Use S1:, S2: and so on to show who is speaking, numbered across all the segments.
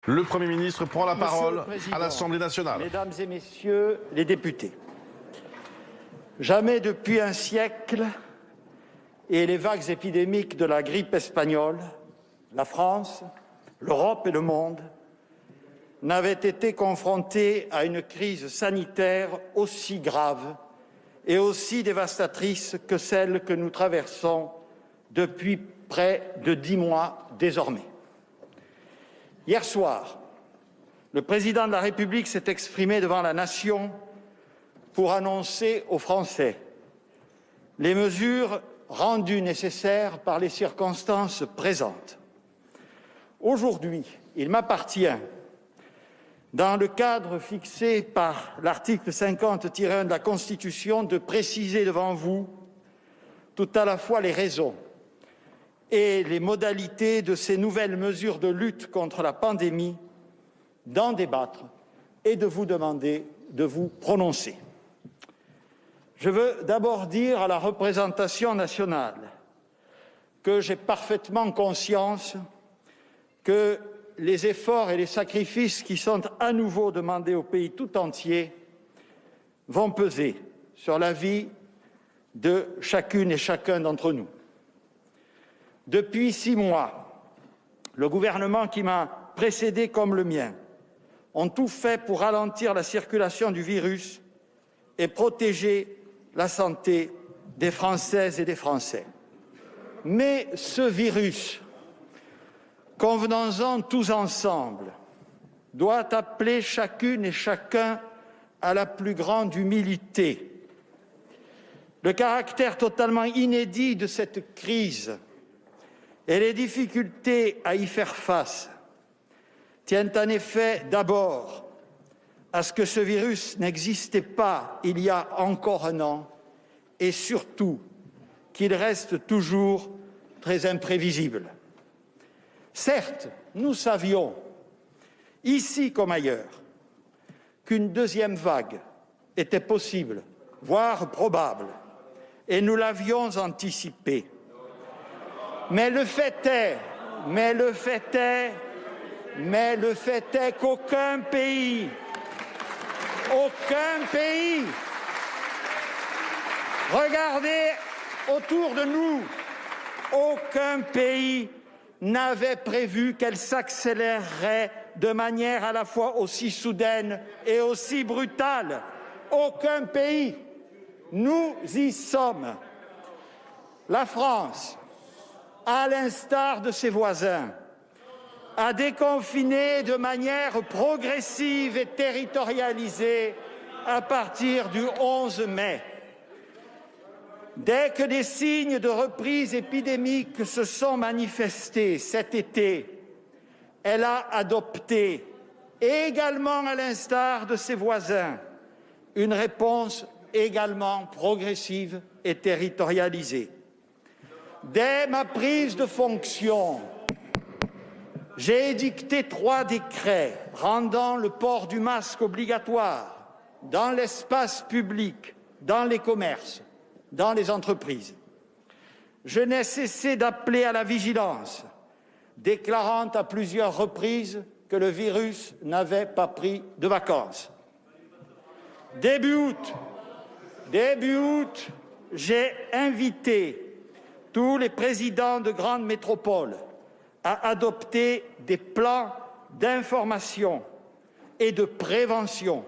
S1: Le Premier ministre prend la parole à l'Assemblée nationale.
S2: Mesdames et messieurs les députés, jamais depuis un siècle et les vagues épidémiques de la grippe espagnole, la France, l'Europe et le monde n'avaient été confrontés à une crise sanitaire aussi grave et aussi dévastatrice que celle que nous traversons depuis près de 10 mois désormais. Hier soir, le président de la République s'est exprimé devant la nation pour annoncer aux Français les mesures rendues nécessaires par les circonstances présentes. Aujourd'hui, il m'appartient, dans le cadre fixé par l'article 50-1 de la Constitution, de préciser devant vous tout à la fois les raisons et les modalités de ces nouvelles mesures de lutte contre la pandémie, d'en débattre et de vous demander de vous prononcer. Je veux d'abord dire à la représentation nationale que j'ai parfaitement conscience que les efforts et les sacrifices qui sont à nouveau demandés au pays tout entier vont peser sur la vie de chacune et chacun d'entre nous. Depuis 6 mois, le gouvernement qui m'a précédé comme le mien ont tout fait pour ralentir la circulation du virus et protéger la santé des Françaises et des Français. Mais ce virus, convenons-en tous ensemble, doit appeler chacune et chacun à la plus grande humilité. Le caractère totalement inédit de cette crise et les difficultés à y faire face tiennent en effet d'abord à ce que ce virus n'existait pas il y a encore un an et surtout qu'il reste toujours très imprévisible. Certes, nous savions, ici comme ailleurs, qu'une deuxième vague était possible, voire probable, et nous l'avions anticipé. Mais le fait est qu'aucun pays, regardez autour de nous, aucun pays n'avait prévu qu'elle s'accélérerait de manière à la fois aussi soudaine et aussi brutale. Aucun pays. Nous y sommes. La France, à l'instar de ses voisins, a déconfiné de manière progressive et territorialisée à partir du 11 mai. Dès que des signes de reprise épidémique se sont manifestés cet été, elle a adopté, également à l'instar de ses voisins, une réponse également progressive et territorialisée. Dès ma prise de fonction, j'ai édicté 3 décrets rendant le port du masque obligatoire dans l'espace public, dans les commerces, dans les entreprises. Je n'ai cessé d'appeler à la vigilance, déclarant à plusieurs reprises que le virus n'avait pas pris de vacances. Début août, j'ai invité tous les présidents de grandes métropoles à adopter des plans d'information et de prévention,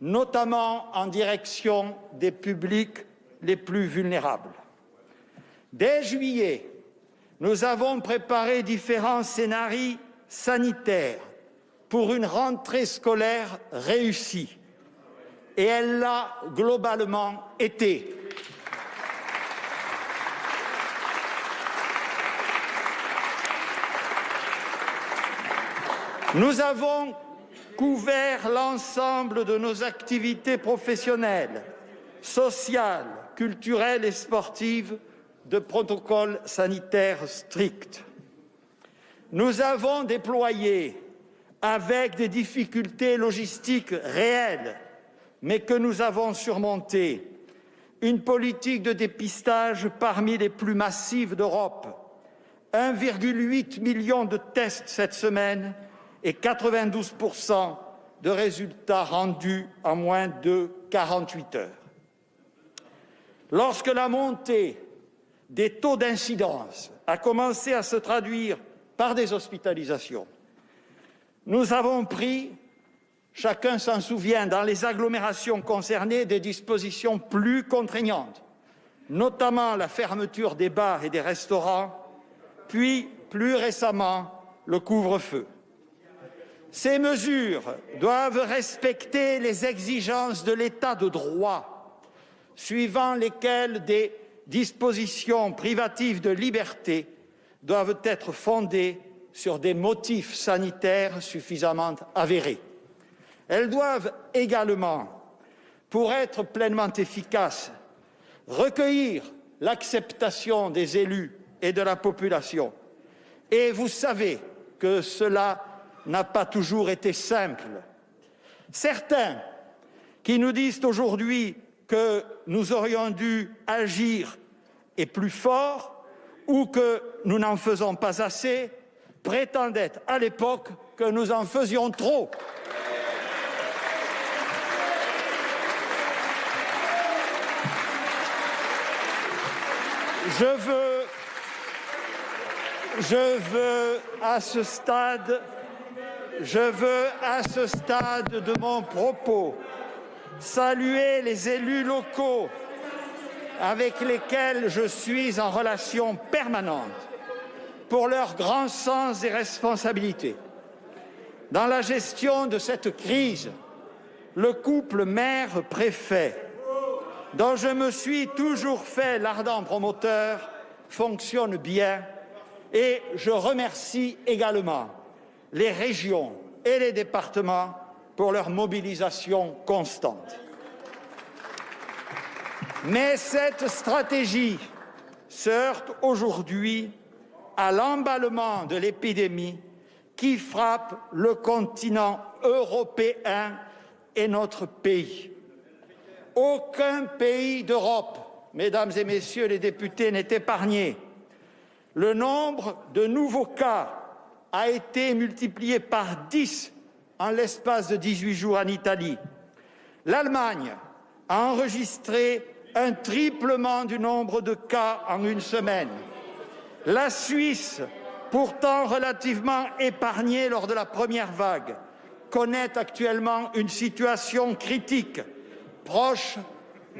S2: notamment en direction des publics les plus vulnérables. Dès juillet, nous avons préparé différents scénarios sanitaires pour une rentrée scolaire réussie. Et elle l'a globalement été. Nous avons couvert l'ensemble de nos activités professionnelles, sociales, culturelles et sportives de protocoles sanitaires stricts. Nous avons déployé, avec des difficultés logistiques réelles, mais que nous avons surmontées, une politique de dépistage parmi les plus massives d'Europe. 1,8 million de tests cette semaine et 92% de résultats rendus en moins de 48 heures. Lorsque la montée des taux d'incidence a commencé à se traduire par des hospitalisations, nous avons pris, chacun s'en souvient, dans les agglomérations concernées, des dispositions plus contraignantes, notamment la fermeture des bars et des restaurants, puis, plus récemment, le couvre-feu. Ces mesures doivent respecter les exigences de l'État de droit, suivant lesquelles des dispositions privatives de liberté doivent être fondées sur des motifs sanitaires suffisamment avérés. Elles doivent également, pour être pleinement efficaces, recueillir l'acceptation des élus et de la population. Et vous savez que cela n'a pas toujours été simple. Certains qui nous disent aujourd'hui que nous aurions dû agir et plus fort ou que nous n'en faisons pas assez prétendaient à l'époque que nous en faisions trop. Je veux à ce stade de mon propos saluer les élus locaux avec lesquels je suis en relation permanente pour leur grand sens des responsabilités. Dans la gestion de cette crise, le couple maire-préfet, dont je me suis toujours fait l'ardent promoteur, fonctionne bien et je remercie également les régions et les départements pour leur mobilisation constante. Mais cette stratégie se heurte aujourd'hui à l'emballement de l'épidémie qui frappe le continent européen et notre pays. Aucun pays d'Europe, mesdames et messieurs les députés, n'est épargné. Le nombre de nouveaux cas a été multiplié par 10 en l'espace de 18 jours en Italie. L'Allemagne a enregistré un triplement du nombre de cas en une semaine. La Suisse, pourtant relativement épargnée lors de la première vague, connaît actuellement une situation critique, proche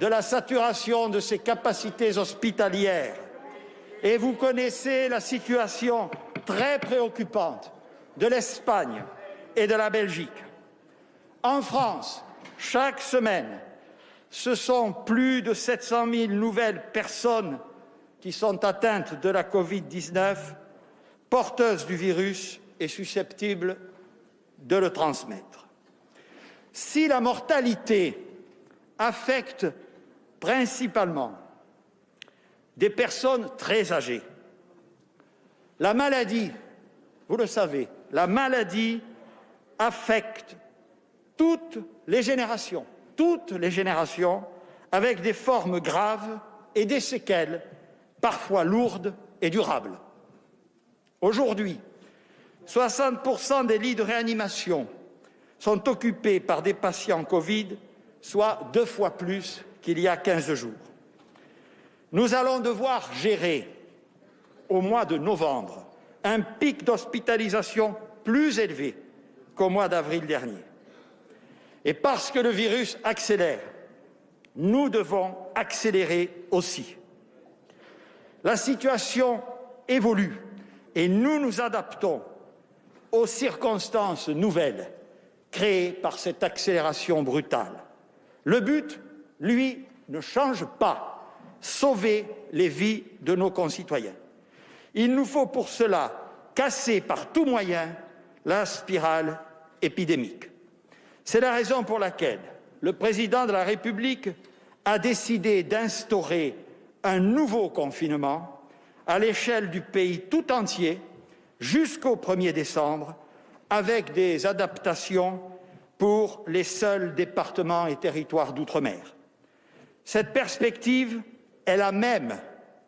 S2: de la saturation de ses capacités hospitalières. Et vous connaissez la situation très préoccupante de l'Espagne et de la Belgique. En France, chaque semaine, ce sont plus de 700 000 nouvelles personnes qui sont atteintes de la Covid-19, porteuses du virus et susceptibles de le transmettre. Si la mortalité affecte principalement des personnes très âgées, la maladie, vous le savez, la maladie affecte toutes les générations, avec des formes graves et des séquelles parfois lourdes et durables. Aujourd'hui, 60% des lits de réanimation sont occupés par des patients Covid, soit 2 fois plus qu'il y a 15 jours. Nous allons devoir gérer, au mois de novembre, un pic d'hospitalisation plus élevé qu'au mois d'avril dernier. Et parce que le virus accélère, nous devons accélérer aussi. La situation évolue et nous nous adaptons aux circonstances nouvelles créées par cette accélération brutale. Le but, lui, ne change pas: sauver les vies de nos concitoyens. Il nous faut pour cela casser par tous moyens la spirale épidémique. C'est la raison pour laquelle le président de la République a décidé d'instaurer un nouveau confinement à l'échelle du pays tout entier jusqu'au 1er décembre, avec des adaptations pour les seuls départements et territoires d'outre-mer. Cette perspective est la même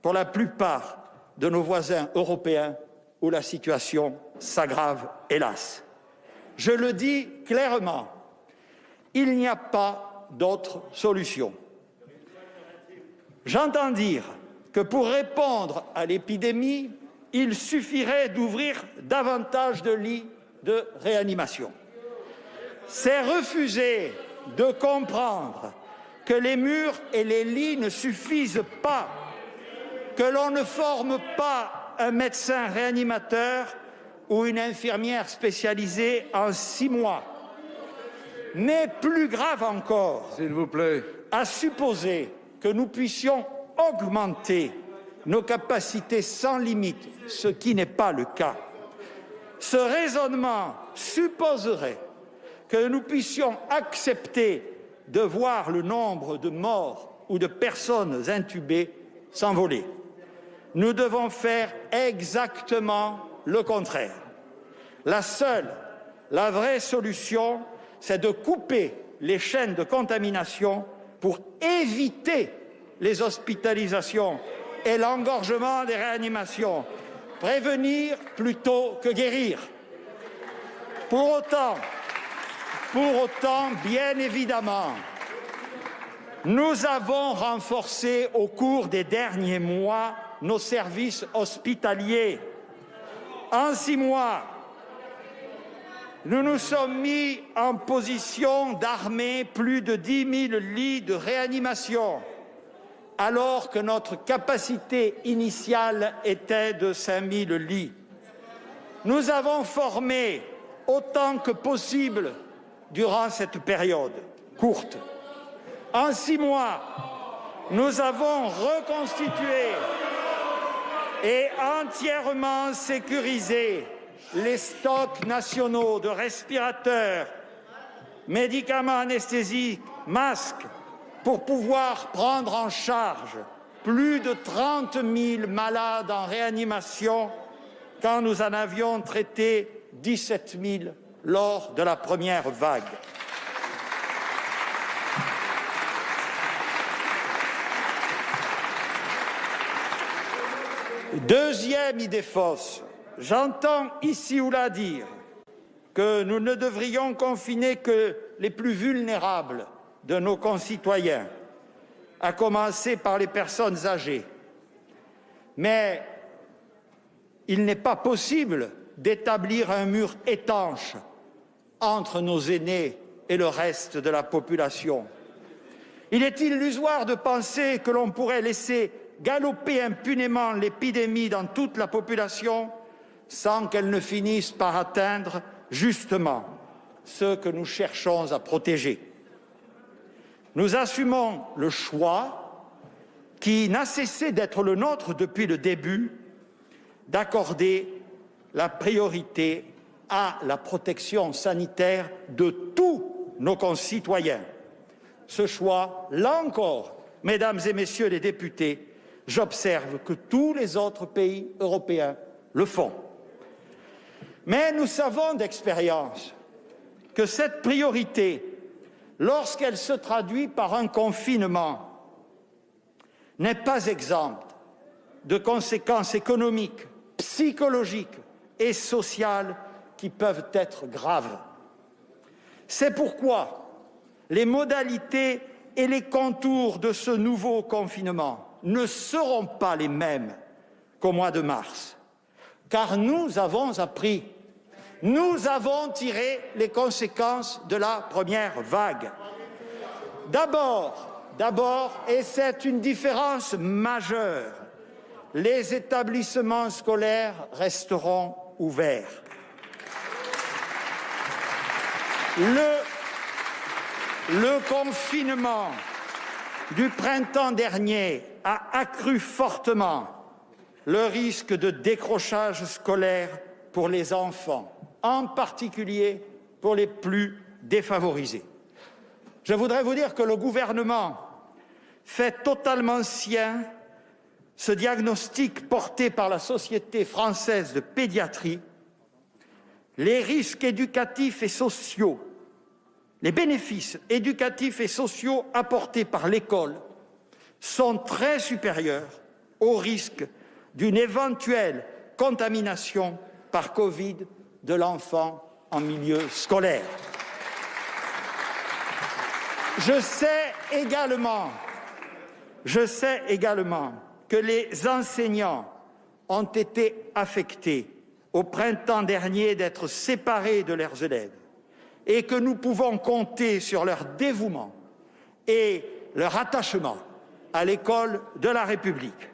S2: pour la plupart de nos voisins européens où la situation s'aggrave, hélas. Je le dis clairement, il n'y a pas d'autre solution. J'entends dire que pour répondre à l'épidémie, il suffirait d'ouvrir davantage de lits de réanimation. C'est refuser de comprendre que les murs et les lits ne suffisent pas, que l'on ne forme pas un médecin réanimateur ou une infirmière spécialisée en 6 mois. Mais plus grave encore,
S3: s'il vous plaît,
S2: à supposer que nous puissions augmenter nos capacités sans limite, ce qui n'est pas le cas. Ce raisonnement supposerait que nous puissions accepter de voir le nombre de morts ou de personnes intubées s'envoler. Nous devons faire exactement le contraire. La vraie solution, c'est de couper les chaînes de contamination pour éviter les hospitalisations et l'engorgement des réanimations. Prévenir plutôt que guérir. Pour autant, bien évidemment, nous avons renforcé au cours des derniers mois nos services hospitaliers. En 6 mois, nous nous sommes mis en position d'armer plus de 10 000 lits de réanimation, alors que notre capacité initiale était de 5 000 lits. Nous avons formé autant que possible durant cette période courte. En 6 mois, nous avons reconstitué et entièrement sécurisé les stocks nationaux de respirateurs, médicaments anesthésiques, masques, pour pouvoir prendre en charge plus de 30 000 malades en réanimation quand nous en avions traité 17 000 lors de la première vague. Deuxième idée fausse, j'entends ici ou là dire que nous ne devrions confiner que les plus vulnérables de nos concitoyens, à commencer par les personnes âgées. Mais il n'est pas possible d'établir un mur étanche entre nos aînés et le reste de la population. Il est illusoire de penser que l'on pourrait laisser galoper impunément l'épidémie dans toute la population sans qu'elle ne finisse par atteindre justement ceux que nous cherchons à protéger. Nous assumons le choix, qui n'a cessé d'être le nôtre depuis le début, d'accorder la priorité à la protection sanitaire de tous nos concitoyens. Ce choix, là encore, mesdames et messieurs les députés, j'observe que tous les autres pays européens le font. Mais nous savons d'expérience que cette priorité, lorsqu'elle se traduit par un confinement, n'est pas exempte de conséquences économiques, psychologiques et sociales qui peuvent être graves. C'est pourquoi les modalités et les contours de ce nouveau confinement ne seront pas les mêmes qu'au mois de mars, car nous avons appris, nous avons tiré les conséquences de la première vague. D'abord, et c'est une différence majeure, les établissements scolaires resteront ouverts. Le confinement du printemps dernier a accru fortement le risque de décrochage scolaire pour les enfants, en particulier pour les plus défavorisés. Je voudrais vous dire que le gouvernement fait totalement sien ce diagnostic porté par la Société française de pédiatrie. Les risques éducatifs et sociaux, les bénéfices éducatifs et sociaux apportés par l'école sont très supérieurs au risque d'une éventuelle contamination par Covid de l'enfant en milieu scolaire. Je sais également que les enseignants ont été affectés au printemps dernier d'être séparés de leurs élèves et que nous pouvons compter sur leur dévouement et leur attachement à l'école de la République.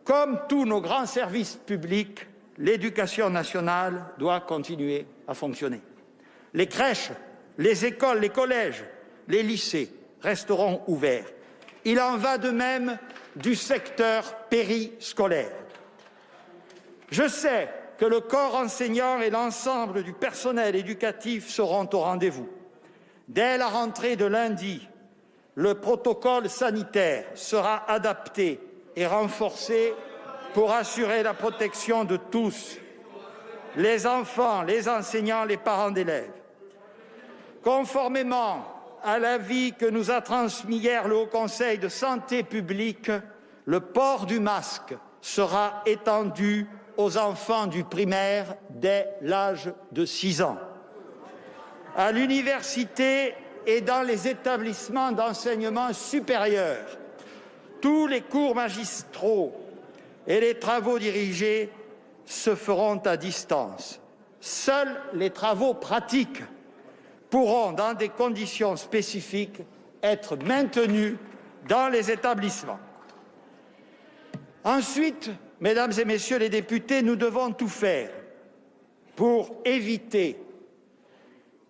S2: Comme tous nos grands services publics, l'éducation nationale doit continuer à fonctionner. Les crèches, les écoles, les collèges, les lycées resteront ouverts. Il en va de même du secteur périscolaire. Je sais que le corps enseignant et l'ensemble du personnel éducatif seront au rendez-vous. Dès la rentrée de lundi, le protocole sanitaire sera adapté et renforcé pour assurer la protection de tous, les enfants, les enseignants, les parents d'élèves. Conformément à l'avis que nous a transmis hier le Haut Conseil de santé publique, le port du masque sera étendu aux enfants du primaire dès l'âge de 6 ans. À l'université et dans les établissements d'enseignement supérieur, tous les cours magistraux et les travaux dirigés se feront à distance. Seuls les travaux pratiques pourront, dans des conditions spécifiques, être maintenus dans les établissements. Ensuite, mesdames et messieurs les députés, nous devons tout faire pour éviter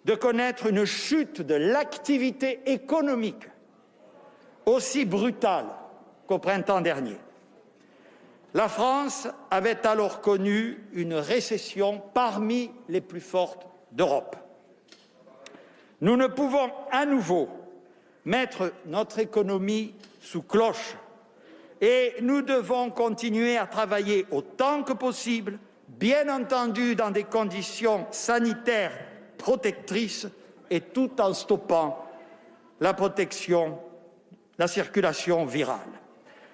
S2: de connaître une chute de l'activité économique aussi brutale qu'au printemps dernier. La France avait alors connu une récession parmi les plus fortes d'Europe. Nous ne pouvons à nouveau mettre notre économie sous cloche et nous devons continuer à travailler autant que possible, bien entendu dans des conditions sanitaires protectrices et tout en stoppant la circulation virale.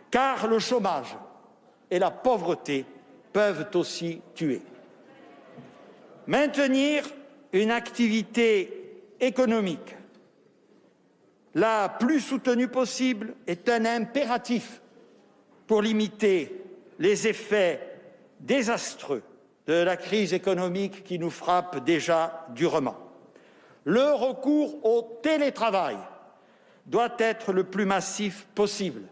S2: Car le chômage et la pauvreté peuvent aussi tuer. Maintenir une activité économique la plus soutenue possible est un impératif pour limiter les effets désastreux de la crise économique qui nous frappe déjà durement. Le recours au télétravail doit être le plus massif possible.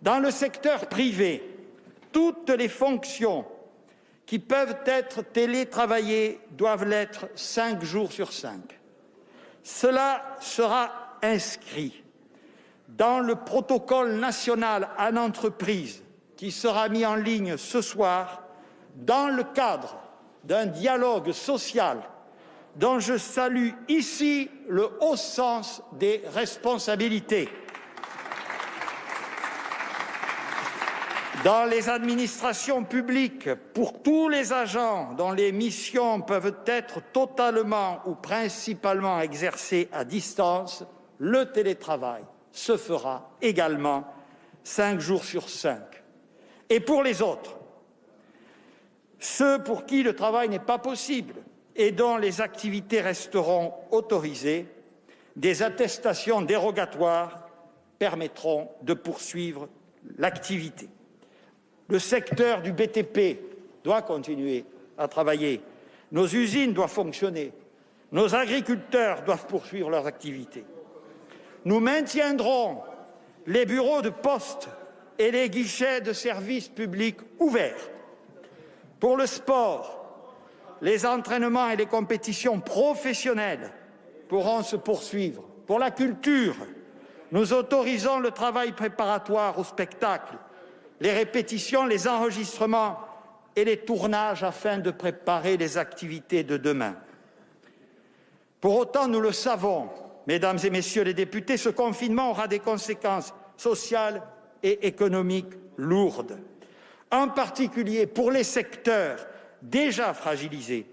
S2: Dans le secteur privé, toutes les fonctions qui peuvent être télétravaillées doivent l'être 5 jours sur 5. Cela sera inscrit dans le protocole national en entreprise qui sera mis en ligne ce soir dans le cadre d'un dialogue social dont je salue ici le haut sens des responsabilités. Dans les administrations publiques, pour tous les agents dont les missions peuvent être totalement ou principalement exercées à distance, le télétravail se fera également 5 jours sur 5. Et pour les autres, ceux pour qui le travail n'est pas possible et dont les activités resteront autorisées, des attestations dérogatoires permettront de poursuivre l'activité. Le secteur du BTP doit continuer à travailler. Nos usines doivent fonctionner. Nos agriculteurs doivent poursuivre leurs activités. Nous maintiendrons les bureaux de poste et les guichets de services publics ouverts. Pour le sport, les entraînements et les compétitions professionnelles pourront se poursuivre. Pour la culture, nous autorisons le travail préparatoire au spectacle, les répétitions, les enregistrements et les tournages afin de préparer les activités de demain. Pour autant, nous le savons, mesdames et messieurs les députés, ce confinement aura des conséquences sociales et économiques lourdes, en particulier pour les secteurs déjà fragilisés,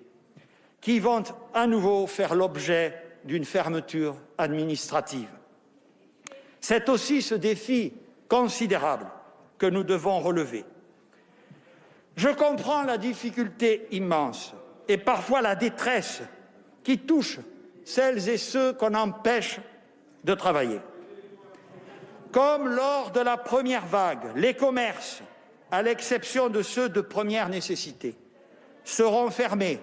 S2: qui vont à nouveau faire l'objet d'une fermeture administrative. C'est aussi ce défi considérable que nous devons relever. Je comprends la difficulté immense et parfois la détresse qui touche celles et ceux qu'on empêche de travailler. Comme lors de la première vague, les commerces, à l'exception de ceux de première nécessité, seront fermés,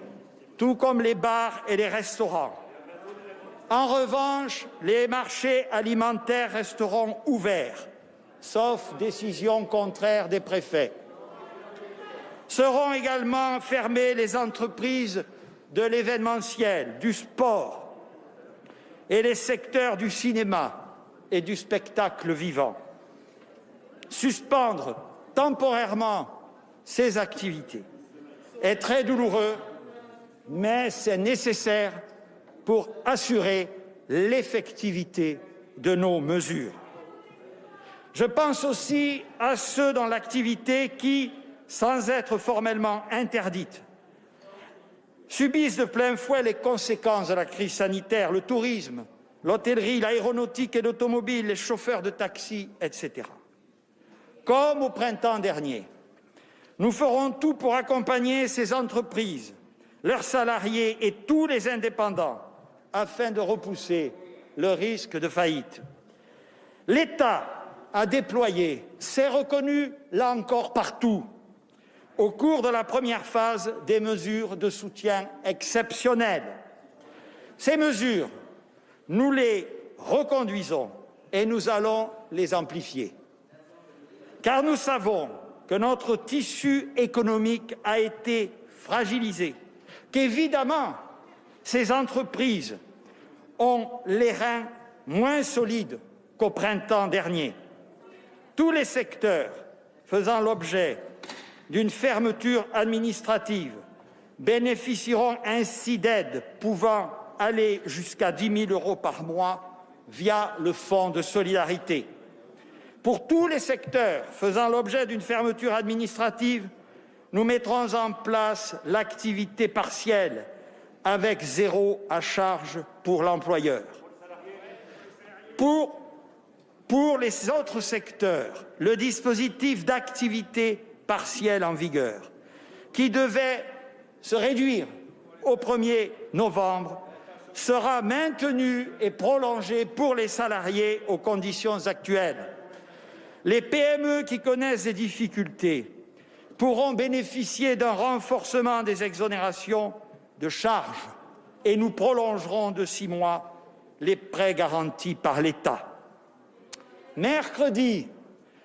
S2: tout comme les bars et les restaurants. En revanche, les marchés alimentaires resteront ouverts, sauf décision contraire des préfets. Seront également fermées les entreprises de l'événementiel, du sport et les secteurs du cinéma et du spectacle vivant. Suspendre temporairement ces activités est très douloureux, mais c'est nécessaire pour assurer l'effectivité de nos mesures. Je pense aussi à ceux dont l'activité qui, sans être formellement interdite, subissent de plein fouet les conséquences de la crise sanitaire, le tourisme, l'hôtellerie, l'aéronautique et l'automobile, les chauffeurs de taxi, etc. Comme au printemps dernier, nous ferons tout pour accompagner ces entreprises, leurs salariés et tous les indépendants afin de repousser le risque de faillite. L'État a déployé, c'est reconnu là encore partout, au cours de la première phase, des mesures de soutien exceptionnelles. Ces mesures, nous les reconduisons et nous allons les amplifier. Car nous savons que notre tissu économique a été fragilisé, qu'évidemment, ces entreprises ont les reins moins solides qu'au printemps dernier. Tous les secteurs faisant l'objet d'une fermeture administrative bénéficieront ainsi d'aides pouvant aller jusqu'à 10 000 € par mois via le Fonds de solidarité. Pour tous les secteurs faisant l'objet d'une fermeture administrative, nous mettrons en place l'activité partielle avec 0 à charge pour l'employeur. Pour les autres secteurs, le dispositif d'activité partielle en vigueur, qui devait se réduire au 1er novembre, sera maintenu et prolongé pour les salariés aux conditions actuelles. Les PME qui connaissent des difficultés pourront bénéficier d'un renforcement des exonérations de charges et nous prolongerons de 6 mois les prêts garantis par l'État. Mercredi,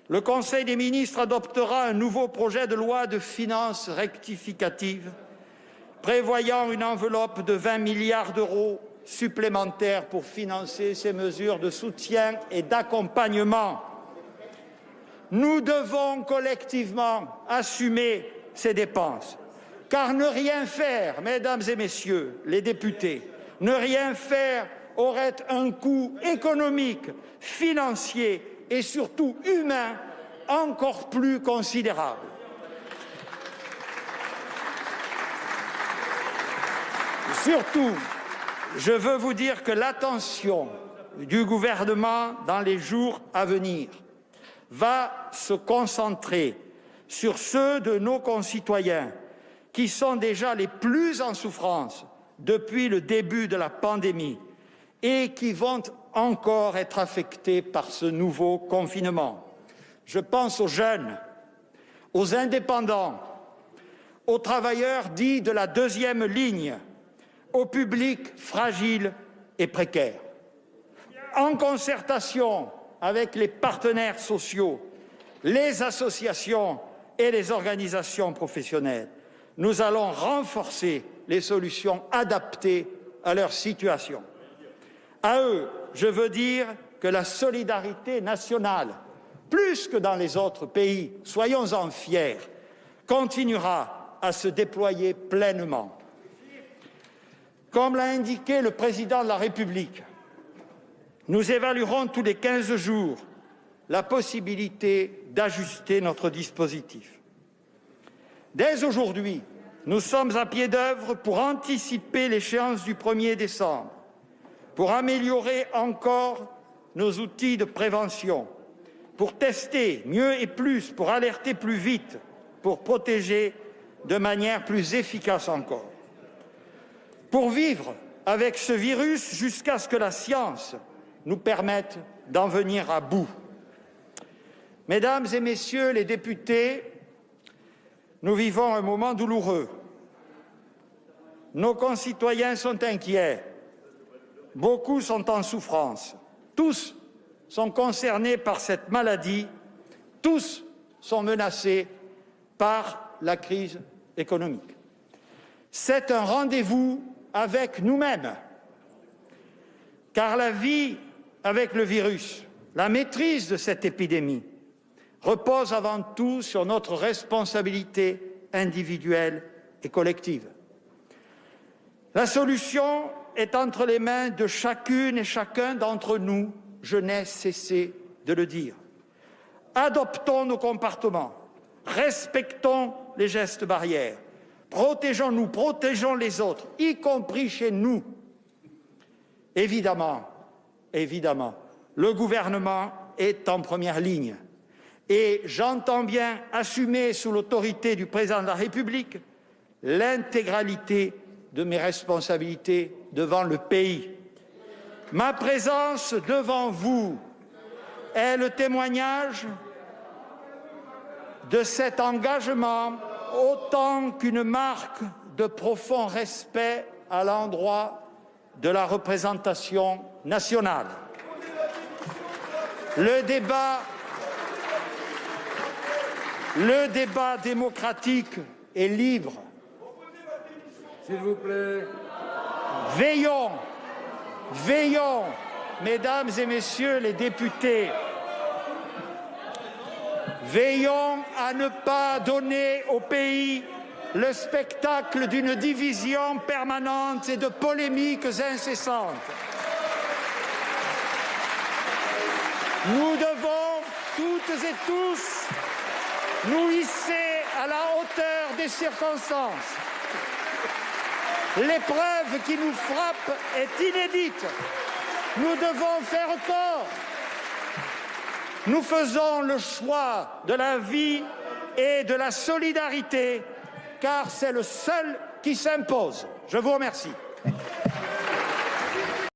S2: le Conseil des ministres adoptera un nouveau projet de loi de finances rectificative prévoyant une enveloppe de 20 milliards € supplémentaires pour financer ces mesures de soutien et d'accompagnement. Nous devons collectivement assumer ces dépenses, car ne rien faire, mesdames et messieurs les députés, ne rien faire aurait un coût économique, financier et surtout humain encore plus considérable. Surtout, je veux vous dire que l'attention du gouvernement dans les jours à venir va se concentrer sur ceux de nos concitoyens qui sont déjà les plus en souffrance depuis le début de la pandémie et qui vont encore être affectés par ce nouveau confinement. Je pense aux jeunes, aux indépendants, aux travailleurs dits de la deuxième ligne, aux publics fragiles et précaires. En concertation avec les partenaires sociaux, les associations et les organisations professionnelles, nous allons renforcer les solutions adaptées à leur situation. À eux, je veux dire que la solidarité nationale, plus que dans les autres pays, soyons-en fiers, continuera à se déployer pleinement. Comme l'a indiqué le président de la République, nous évaluerons tous les 15 jours la possibilité d'ajuster notre dispositif. Dès aujourd'hui, nous sommes à pied d'œuvre pour anticiper l'échéance du 1er décembre, pour améliorer encore nos outils de prévention, pour tester mieux et plus, pour alerter plus vite, pour protéger de manière plus efficace encore. pour vivre avec ce virus jusqu'à ce que la science nous permette d'en venir à bout. Mesdames et messieurs les députés, nous vivons un moment douloureux. Nos concitoyens sont inquiets. Beaucoup sont en souffrance. Tous sont concernés par cette maladie. Tous sont menacés par la crise économique. C'est un rendez-vous avec nous-mêmes, car la vie avec le virus, la maîtrise de cette épidémie, repose avant tout sur notre responsabilité individuelle et collective. La solution est entre les mains de chacune et chacun d'entre nous, je n'ai cessé de le dire. Adoptons nos comportements, respectons les gestes barrières, protégeons-nous, protégeons les autres, y compris chez nous. Évidemment, le gouvernement est en première ligne et j'entends bien assumer sous l'autorité du président de la République l'intégralité de mes responsabilités devant le pays. Ma présence devant vous est le témoignage de cet engagement autant qu'une marque de profond respect à l'endroit de la représentation nationale. Le débat démocratique est libre.
S3: S'il vous plaît.
S2: Veillons, mesdames et messieurs les députés, veillons à ne pas donner au pays le spectacle d'une division permanente et de polémiques incessantes. Nous devons, toutes et tous, nous hisser à la hauteur des circonstances. L'épreuve qui nous frappe est inédite. Nous devons faire corps. Nous faisons le choix de la vie et de la solidarité, car c'est le seul qui s'impose. Je vous remercie.